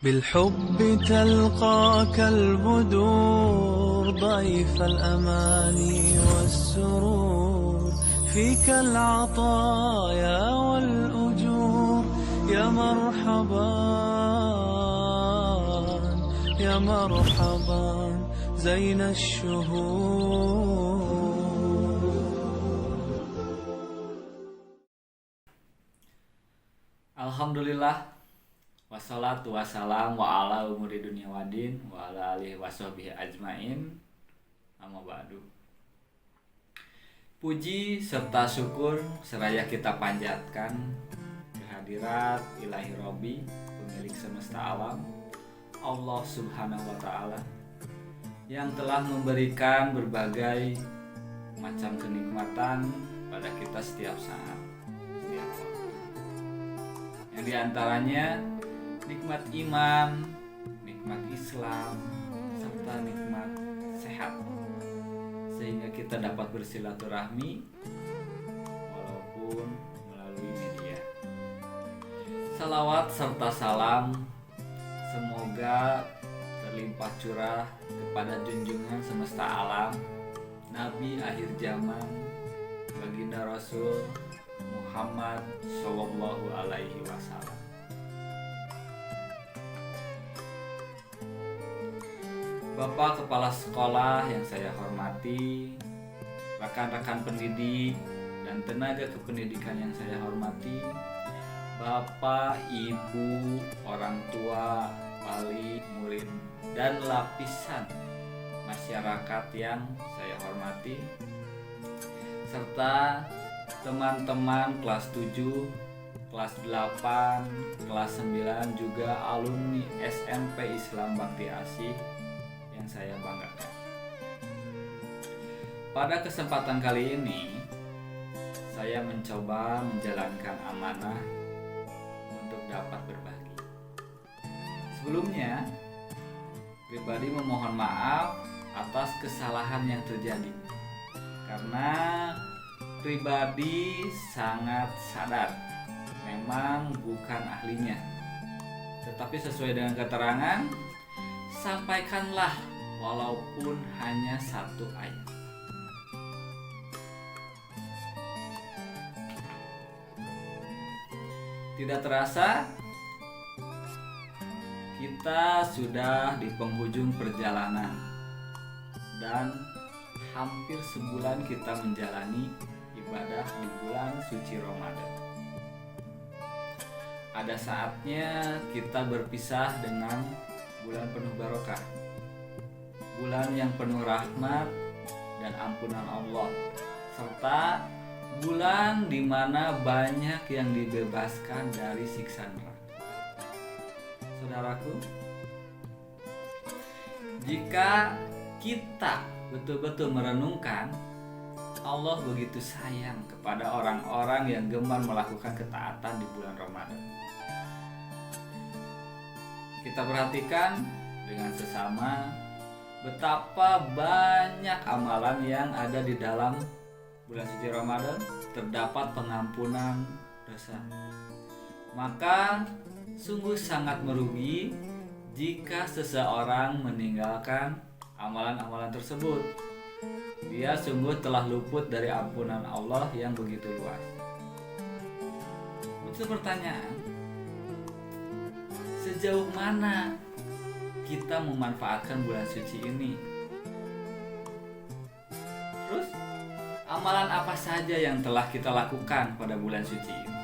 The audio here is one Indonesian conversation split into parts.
بالحب تلقاك البدور ضيف الأماني والسرور فيك العطايا والأجور يا مرحبا يا مرحبا زين الشهور. Alhamdulillah, wassalatu wassalamu ala umuri dunia wadin wa ala alihi wasahbihi ajmain, amma ba'du. Puji serta syukur seraya kita panjatkan kehadirat ilahi Robbi, pemilik semesta alam, Allah subhanahu wa ta'ala, yang telah memberikan berbagai macam kenikmatan pada kita setiap saat, setiap waktu. Yang diantaranya nikmat iman, nikmat Islam, serta nikmat sehat, sehingga kita dapat bersilaturahmi walaupun melalui media. Salawat serta salam semoga terlimpah curah kepada junjungan semesta alam, Nabi akhir zaman, baginda Rasul Muhammad Sallallahu Alaihi Wasallam. Bapak Kepala Sekolah yang saya hormati, rekan-rekan pendidik dan tenaga kependidikan yang saya hormati, Bapak, Ibu, orang tua, wali, murid, dan lapisan masyarakat yang saya hormati, serta teman-teman kelas 7, kelas 8, kelas 9, juga alumni SMP Islam Bakti Asih yang saya banggakan. Pada kesempatan kali ini, saya mencoba menjalankan amanah untuk dapat berbagi. Sebelumnya, pribadi memohon maaf atas kesalahan yang terjadi, karena pribadi sangat sadar memang bukan ahlinya, tetapi sesuai dengan keterangan, sampaikanlah walaupun hanya satu ayat. Tidak terasa kita sudah di penghujung perjalanan dan hampir sebulan kita menjalani ibadah di bulan suci Ramadan. Ada saatnya kita berpisah dengan bulan penuh barokah, bulan yang penuh rahmat dan ampunan Allah, serta bulan di mana banyak yang dibebaskan dari siksa neraka. Saudaraku, jika kita betul-betul merenungkan, Allah begitu sayang kepada orang-orang yang gemar melakukan ketaatan di bulan Ramadan. Kita perhatikan dengan sesama betapa banyak amalan yang ada di dalam bulan suci Ramadan, terdapat pengampunan dosa. Maka sungguh sangat merugi jika seseorang meninggalkan amalan-amalan tersebut. Dia sungguh telah luput dari ampunan Allah yang begitu luas. Untuk pertanyaan, sejauh mana kita memanfaatkan bulan suci ini? Terus, amalan apa saja yang telah kita lakukan pada bulan suci ini?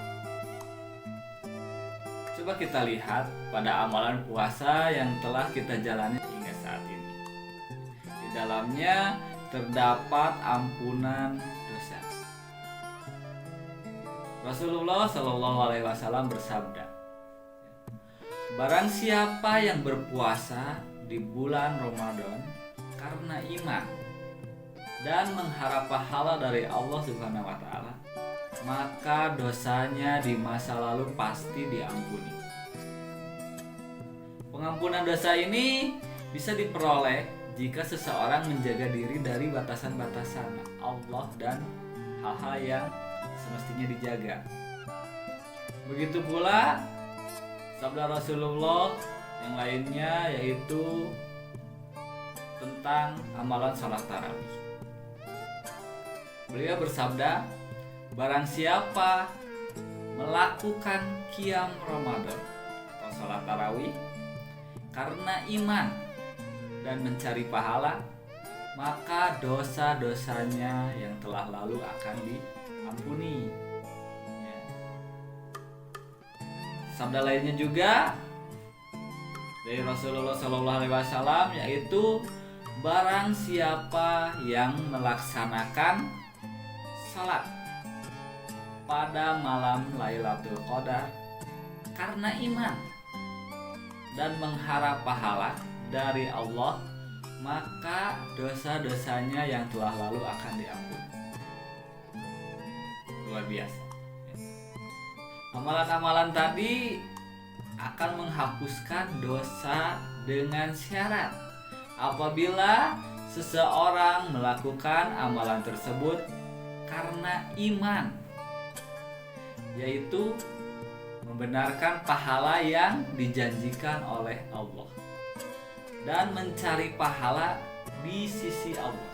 Coba kita lihat pada amalan puasa yang telah kita jalani hingga saat ini. Di dalamnya terdapat ampunan dosa. Rasulullah Shallallahu Alaihi Wasallam bersabda, barang siapa yang berpuasa di bulan Ramadan karena iman dan mengharap pahala dari Allah Subhanahu Wa Taala, maka dosanya di masa lalu pasti diampuni. Pengampunan dosa ini bisa diperoleh jika seseorang menjaga diri dari batasan-batasan Allah dan hal-hal yang semestinya dijaga. Begitu pula sabda Rasulullah yang lainnya yaitu tentang amalan salat tarawih. Beliau bersabda, barang siapa melakukan qiyam Ramadan atau salat tarawih karena iman dan mencari pahala, maka dosa-dosanya yang telah lalu akan diampuni. Ya. Sabda lainnya juga dari Rasulullah SAW, yaitu barang siapa yang melaksanakan salat pada malam Lailatul Qadar karena iman dan mengharap pahala dari Allah, maka dosa-dosanya yang telah lalu akan diampuni. Luar biasa. Amalan-amalan tadi akan menghapuskan dosa dengan syarat apabila seseorang melakukan amalan tersebut karena iman, yaitu membenarkan pahala yang dijanjikan oleh Allah dan mencari pahala di sisi Allah,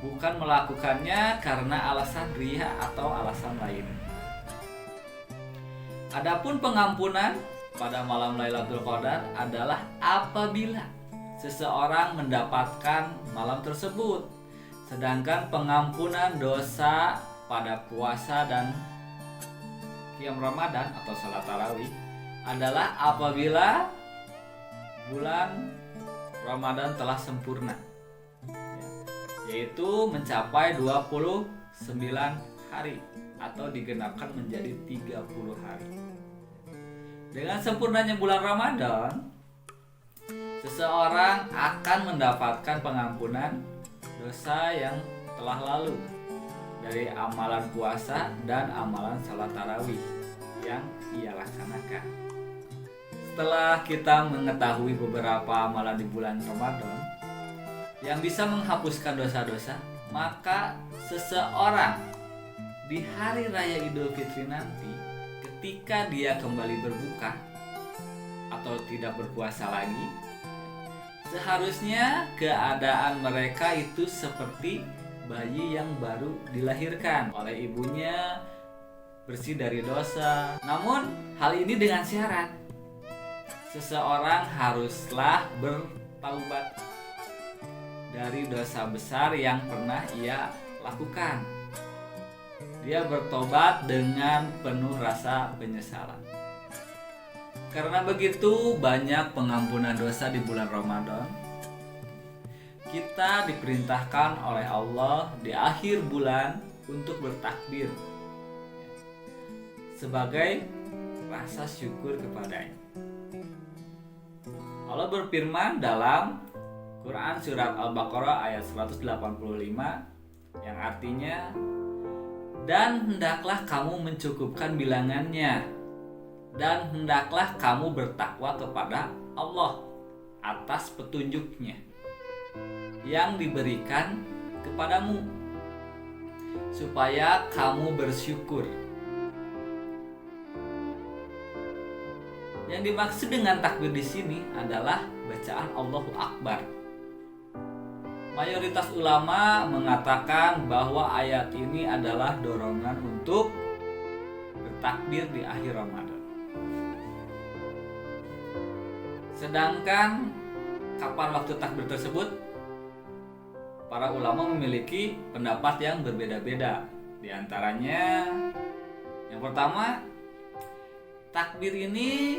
bukan melakukannya karena alasan riya atau alasan lain. Adapun pengampunan pada malam Lailatul Qadar adalah apabila seseorang mendapatkan malam tersebut, sedangkan pengampunan dosa pada puasa dan qiyam Ramadan atau salat tarawih adalah apabila bulan Ramadan telah sempurna, yaitu mencapai 29 hari atau digenapkan menjadi 30 hari. Dengan sempurnanya bulan Ramadan, seseorang akan mendapatkan pengampunan dosa yang telah lalu dari amalan puasa dan amalan salat tarawih yang ia laksanakan. Setelah kita mengetahui beberapa amalan di bulan Ramadan yang bisa menghapuskan dosa-dosa, maka seseorang di hari raya Idul Fitri nanti, ketika dia kembali berbuka atau tidak berpuasa lagi, seharusnya keadaan mereka itu seperti bayi yang baru dilahirkan oleh ibunya, bersih dari dosa. Namun hal ini dengan syarat, seseorang haruslah bertaubat dari dosa besar yang pernah ia lakukan. Dia bertobat dengan penuh rasa penyesalan. Karena begitu banyak pengampunan dosa di bulan Ramadan, kita diperintahkan oleh Allah di akhir bulan untuk bertakbir sebagai rasa syukur kepadanya. Allah berfirman dalam Quran surat Al-Baqarah ayat 185 yang artinya, dan hendaklah kamu mencukupkan bilangannya, dan hendaklah kamu bertakwa kepada Allah atas petunjuknya yang diberikan kepadamu, supaya kamu bersyukur. Yang dimaksud dengan takbir di sini adalah bacaan Allahu Akbar. Mayoritas ulama mengatakan bahwa ayat ini adalah dorongan untuk bertakbir di akhir Ramadan. Sedangkan kapan waktu takbir tersebut, para ulama memiliki pendapat yang berbeda-beda. Di antaranya, yang pertama, takbir ini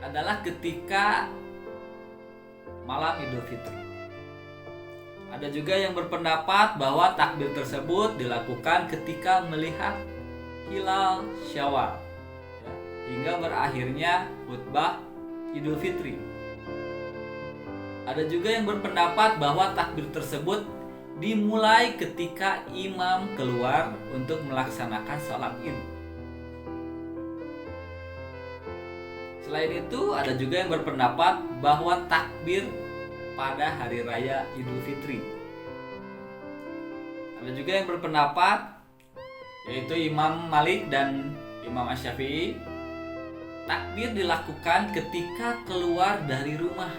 adalah ketika malam Idul Fitri. Ada juga yang berpendapat bahwa takbir tersebut dilakukan ketika melihat hilal Syawal, hingga berakhirnya khutbah Idul Fitri. Ada juga yang berpendapat bahwa takbir tersebut dimulai ketika imam keluar untuk melaksanakan sholat Id. Selain itu, ada juga yang berpendapat bahwa takbir pada hari raya Idul Fitri. Ada juga yang berpendapat, yaitu Imam Malik dan Imam Asy-Syafi'i, Takbir dilakukan ketika keluar dari rumah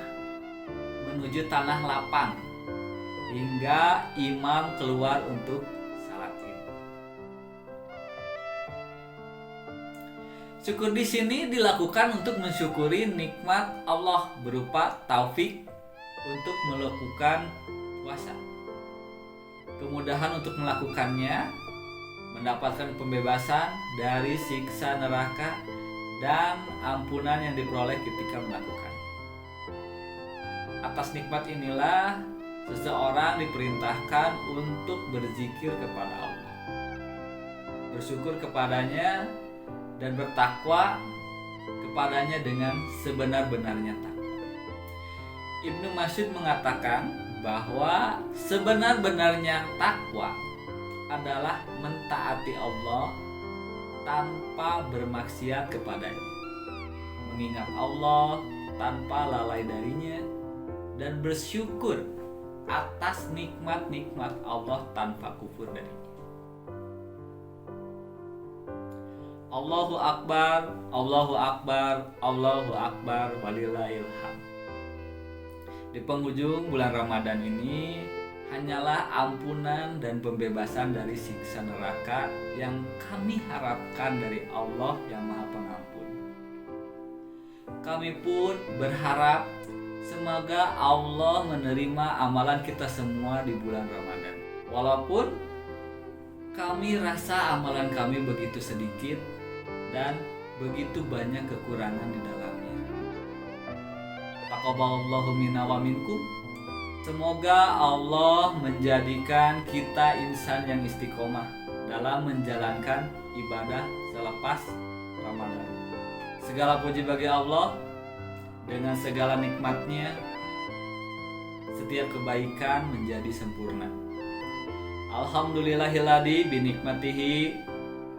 menuju tanah lapang hingga imam keluar untuk salat Id. Syukur di sini dilakukan untuk mensyukuri nikmat Allah berupa taufik untuk melakukan puasa, kemudahan untuk melakukannya, mendapatkan pembebasan dari siksa neraka, dan ampunan yang diperoleh ketika melakukan. Atas nikmat inilah seseorang diperintahkan untuk berzikir kepada Allah, bersyukur kepadanya, dan bertakwa kepadanya dengan sebenar-benarnya takwa. Ibnu Mas'ud mengatakan bahwa sebenar-benarnya takwa adalah mentaati Allah tanpa bermaksiat kepadanya, mengingat Allah tanpa lalai darinya, dan bersyukur atas nikmat-nikmat Allah tanpa kufur darinya. Allahu Akbar, Allahu Akbar, Allahu Akbar, walillahil hamd. Di penghujung bulan Ramadan ini hanyalah ampunan dan pembebasan dari siksa neraka yang kami harapkan dari Allah yang Maha Pengampun. Kami pun berharap semoga Allah menerima amalan kita semua di bulan Ramadan. Walaupun kami rasa amalan kami begitu sedikit dan begitu banyak kekurangan di dalamnya. Taqabbalallahu minna wa minkum. Semoga Allah menjadikan kita insan yang istiqomah dalam menjalankan ibadah selepas Ramadan. Segala puji bagi Allah, dengan segala nikmatnya setiap kebaikan menjadi sempurna. Alhamdulillahilladzi binikmatihi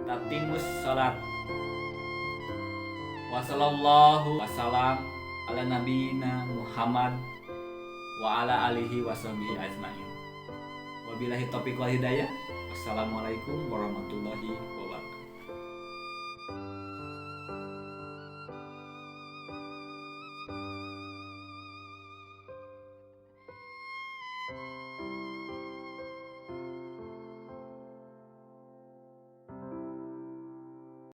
tatimus salat. Wassallallahu wassalam ala nabiyina Muhammad wa ala alihi washabihi ajmain. Wabillahi taufiq wal hidayah. Wassalamualaikum warahmatullahi wabarakatuh.